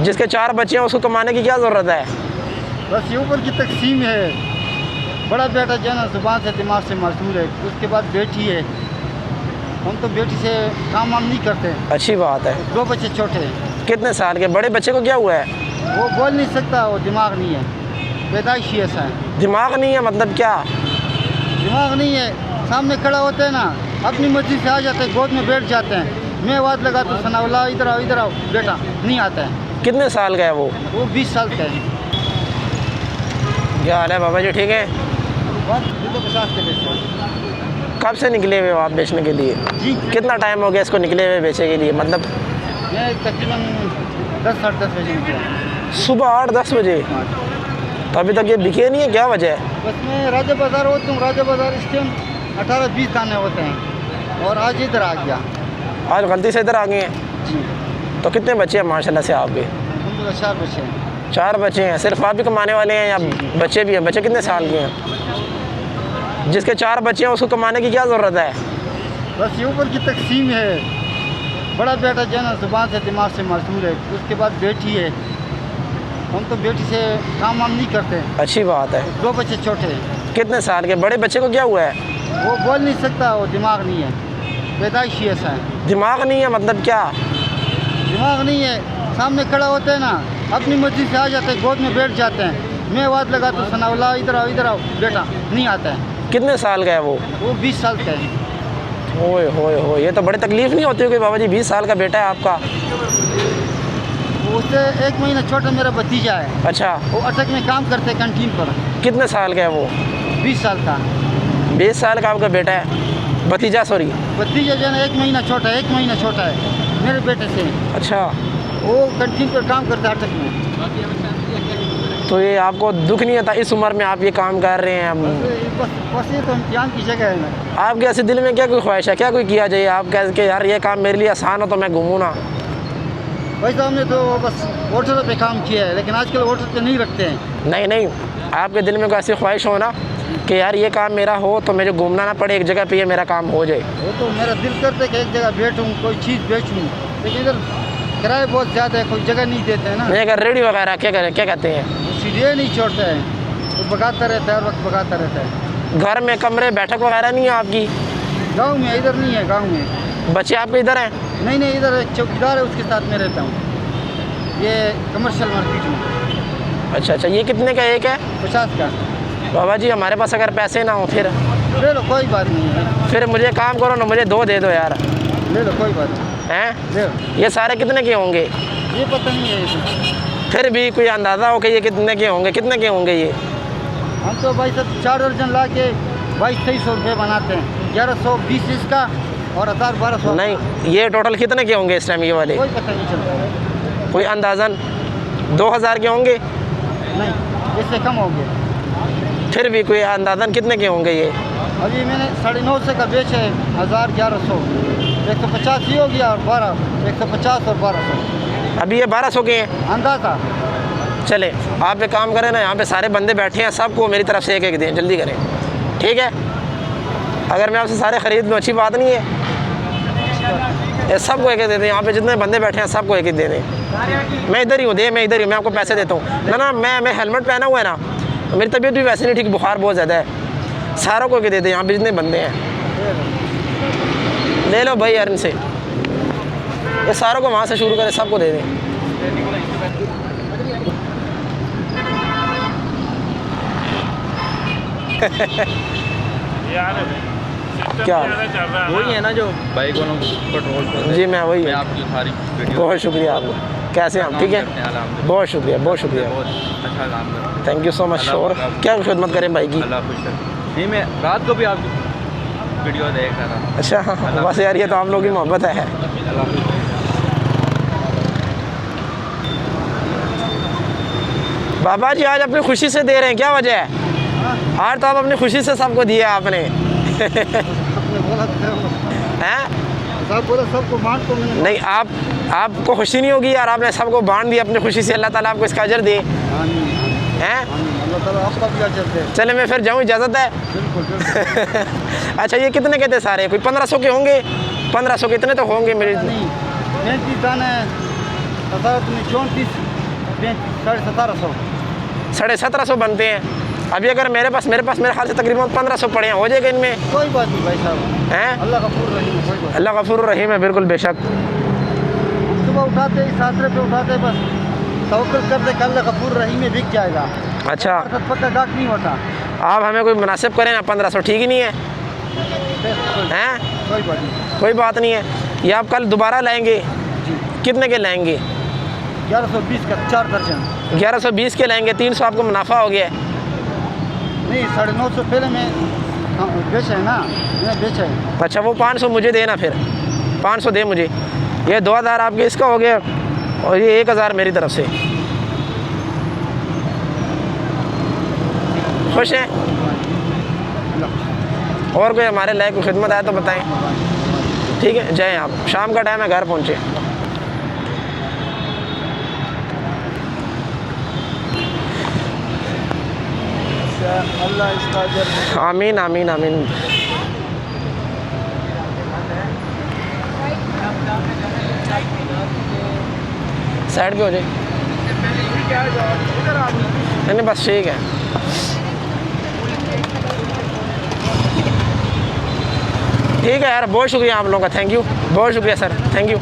जिसके 4 बच्चे हैं उसको कमाने की क्या ज़रूरत है? बस ये ऊपर की तकसीम है। बड़ा बेटा जो है ना ज़ुबान से दिमाग से मासूम है, उसके बाद बेटी है। हम तो बेटी से काम वाम नहीं करते। अच्छी बात है। 2 बच्चे छोटे हैं। कितने साल के? बड़े बच्चे को क्या हुआ है? वो बोल नहीं सकता, वो दिमाग नहीं है, पैदाइशी ऐसा है। दिमाग नहीं है मतलब क्या? दिमाग नहीं है, सामने खड़ा होते हैं ना, अपनी मर्जी से आ जाते हैं, गोद में बैठ जाते हैं। मैं आवाज़ लगा तो सनावला इधर आओ बेटा, नहीं आता है। कितने साल का है वो? 20 साल का है। क्या हाल है बाबा जी, ठीक है? 50 के पैसे। कब से निकले हुए हो आप बेचने के लिए? जी, कितना टाइम हो गया इसको निकले हुए बेचने के लिए? मतलब मैं तकरीबन 10 साढ़े 10 बजे निकला। सुबह 8-10 बजे? तो अभी तक ये बिके नहीं है, क्या वजह है? बस मैं राजा बाज़ार होता हूँ, राजा बाज़ार इस टाइम 18-20 दाने होते हैं, और आज इधर आ गया। आज गलती से इधर आ गए हैं? जी। तो कितने बच्चे हैं माशाल्लाह से आपके? हम तो 4 बच्चे हैं। 4 बच्चे हैं। सिर्फ आप ही कमाने वाले हैं या बच्चे भी हैं? बच्चे कितने साल के हैं? जिसके 4 बच्चे हैं उसको कमाने की क्या ज़रूरत है? बस ये ऊपर की तकसीम है। बड़ा बेटा जो है ना ज़ुबान से दिमाग से मासूम है, उसके बाद बेटी है। हम तो बेटी से काम वाम नहीं करते। अच्छी बात है। 2 बच्चे छोटे हैं। कितने साल के? बड़े बच्चे को क्या हुआ है? वो बोल नहीं सकता, वो दिमाग नहीं है, पैदाइशी ऐसा है। दिमाग नहीं है मतलब क्या? दिमाग नहीं है, सामने खड़ा होते हैं ना, अपनी मर्जी से आ जाते हैं, गोद में बैठ जाते हैं। मैं आवाज़ लगा तो सनावला इधर आओ बेटा, नहीं आता है। कितने साल का है वो? 20 साल का है। ओए होए होए, ये तो बड़ी तकलीफ़ नहीं होती होगी बाबा जी? 20 साल का बेटा है आपका? उससे 1 महीना छोटा मेरा भतीजा है। अच्छा। वो अटक में काम करते हैं कैंटीन पर। कितने साल का है वो? 20 साल का। 20 साल का आपका बेटा है? भतीजा सॉरी। भतीजा जो है ना 1 महीना छोटा है, 1 महीना छोटा है मेरे बेटे से। अच्छा। वो कैंटीन पर काम करता है अटक में। तो ये आपको दुख नहीं आता इस उम्र में आप ये काम कर रहे हैं? बस ये तो इम्तिहान की जगह है ना। आपके ऐसे दिल में क्या कोई ख्वाहिश है, क्या कोई किया जाए? आप कह के यार ये काम मेरे लिए आसान हो तो मैं घूमूँ ना? वैसे हमने तो बस होटलों पे काम किया है, लेकिन आजकल होटल पे नहीं रखते हैं। नहीं, आपके दिल में कोई ऐसी ख्वाहिश हो ना कि यार ये काम मेरा हो तो मुझे घूमना ना पड़े, एक जगह पे ये मेरा काम हो जाए? वो तो मेरा दिल करता है कि एक जगह बैठूँ, कोई चीज़ बेचूँ, लेकिन इधर किराए बहुत ज़्यादा है, कोई जगह नहीं देते हैं ना। नहीं, अगर रेडी वगैरह क्या कहते हैं? वो सीढ़ियाँ नहीं छोड़ता है, वो भगाता रहता है, हर वक्त भगाता रहता है। घर में कमरे बैठक वगैरह नहीं है आपकी? गाँव में, इधर नहीं है गाँव में। बच्चे आपके इधर हैं? नहीं, इधर एक चौकीदार है, उसके साथ में रहता हूँ, ये कमर्शियल मार्केट में। अच्छा, ये कितने का एक है? 50 का। बाबा जी हमारे पास अगर पैसे ना हो फिर? ले लो, कोई बात नहीं है। फिर मुझे काम करो ना, मुझे 2 दे दो यार। ले लो, कोई बात नहीं हैं? ले लो। ये सारे कितने के होंगे? ये पता नहीं है इसे। फिर भी कोई अंदाज़ा हो कि ये कितने के होंगे? कितने के होंगे ये? हम तो भाई सब 4 दर्जन ला के 2200-2300 रुपये बनाते हैं। 1120 इसका और 1000-1200। नहीं, ये टोटल कितने के होंगे इस टाइम ये वाले? कोई पता नहीं चलता। कोई अंदाज़न 2000 के होंगे? नहीं, इससे कम हो गए। फिर भी कोई अंदाज़न कितने के होंगे ये? अभी मैंने 950 का बेचे 1100, 150 ही हो गया, और 150 और 1200 अभी ये 1200 के हैं अंदाज़ा। चले आप एक काम करें ना, यहाँ पे सारे बंदे बैठे हैं, सबको मेरी तरफ से एक दें, जल्दी करें, ठीक है? अगर मैं आपसे सारे ख़रीद लूँ अच्छी बात नहीं है? ये सबको एक दे दें, यहाँ पे जितने बंदे बैठे हैं सबको एक दे दें। मैं इधर ही हूँ, मैं इधर ही हूँ, मैं आपको पैसे देता हूँ ना। मैं हेलमेट पहना हुआ है ना, मेरी तबीयत भी वैसे नहीं ठीक, बुखार बहुत ज़्यादा है। सारों को एक दे दें, यहाँ पे जितने बंदे हैं। ले लो भाई यार इनसे, ये सारों को वहाँ से शुरू करें, सबको दे दें। क्या वही है ना जो बाइक वालों पेट्रोल? जी मैं वही मैं हूँ। आपकी सारी वीडियो बहुत शुक्रिया आपको। कैसे हैं आप? ठीक है, बहुत शुक्रिया, बहुत शुक्रिया, बहुत अच्छा काम कर रहे हैं। Thank you so much. और क्या खिदमत करें भाई की? अल्लाह खुश रखे। नहीं, मैं रात को भी आपकी वीडियो देख रहा था। अच्छा, बस यार ये तो आप लोगों की मोहब्बत है। अल्लाह खुश रखे। बाबा जी आज अपनी खुशी से दे रहे हैं, क्या वजह है? आज तो आप अपनी खुशी से सबको दिया आपने। आपने बोला हैं? साहब, बोला सबको बांट को मैंने। नहीं, आपको खुशी नहीं होगी यार? आपने सबको बांट दिया अपनी खुशी से, अल्लाह ताला आपको इसका अजर दे। हैं? अल्लाह ताला आपका भी अजर दे। चले मैं फिर जाऊँ, इजाज़त है? बिल्कुल। अच्छा, ये कितने के थे सारे? कोई 1500 के होंगे? 1500 के इतने तो होंगे मेरे। नहीं, 35 दाने 17 34 1750 1750 बनते हैं। अभी अगर मेरे पास मेरे ख्याल से तकरीबन 1500 पड़े हैं, हो जाएगा इनमें? कोई बात नहीं भाई साहब, हैं? अल्लाह गफूर रहीम है, कोई बात अल्लाह गफूर रहीम है, बिल्कुल बेशक। नहीं। सुबह उठाते ही 7 रुपये उठाते बस तवक्कुल करते कि अल्लाह गफूर रहीम में बिक जाएगा। अच्छा, पक्का गाहक नहीं होता। आप हमें कोई मुनासिब करें ना, 1500 ठीक ही नहीं है? हैं? कोई बात नहीं। कोई बात नहीं है। ये आप कल दोबारा लाएंगे? जी कितने के लाएंगे? 1120 का 4 दर्जन। 1120 के लाएंगे, 300 आपको मुनाफा हो गया है। नहीं 950 पहले में बेचा है ना, मैं बेचा है। अच्छा, वो 500 मुझे देना, फिर 500 दे मुझे। ये 2000 आपके इसका हो गया और ये 1000 मेरी तरफ से। खुश हैं? और कोई हमारे लायक कोई खिदमत आए तो बताएं। ठीक है, जाएँ आप, शाम का टाइम है, घर पहुँचे। अल्लाह इसका अजर। आमीन आमीन आमीन। साइड पे हो जाए। नहीं बस ठीक है। ठीक है यार, बहुत शुक्रिया आप लोगों का, थैंक यू, बहुत शुक्रिया सर, थैंक यू।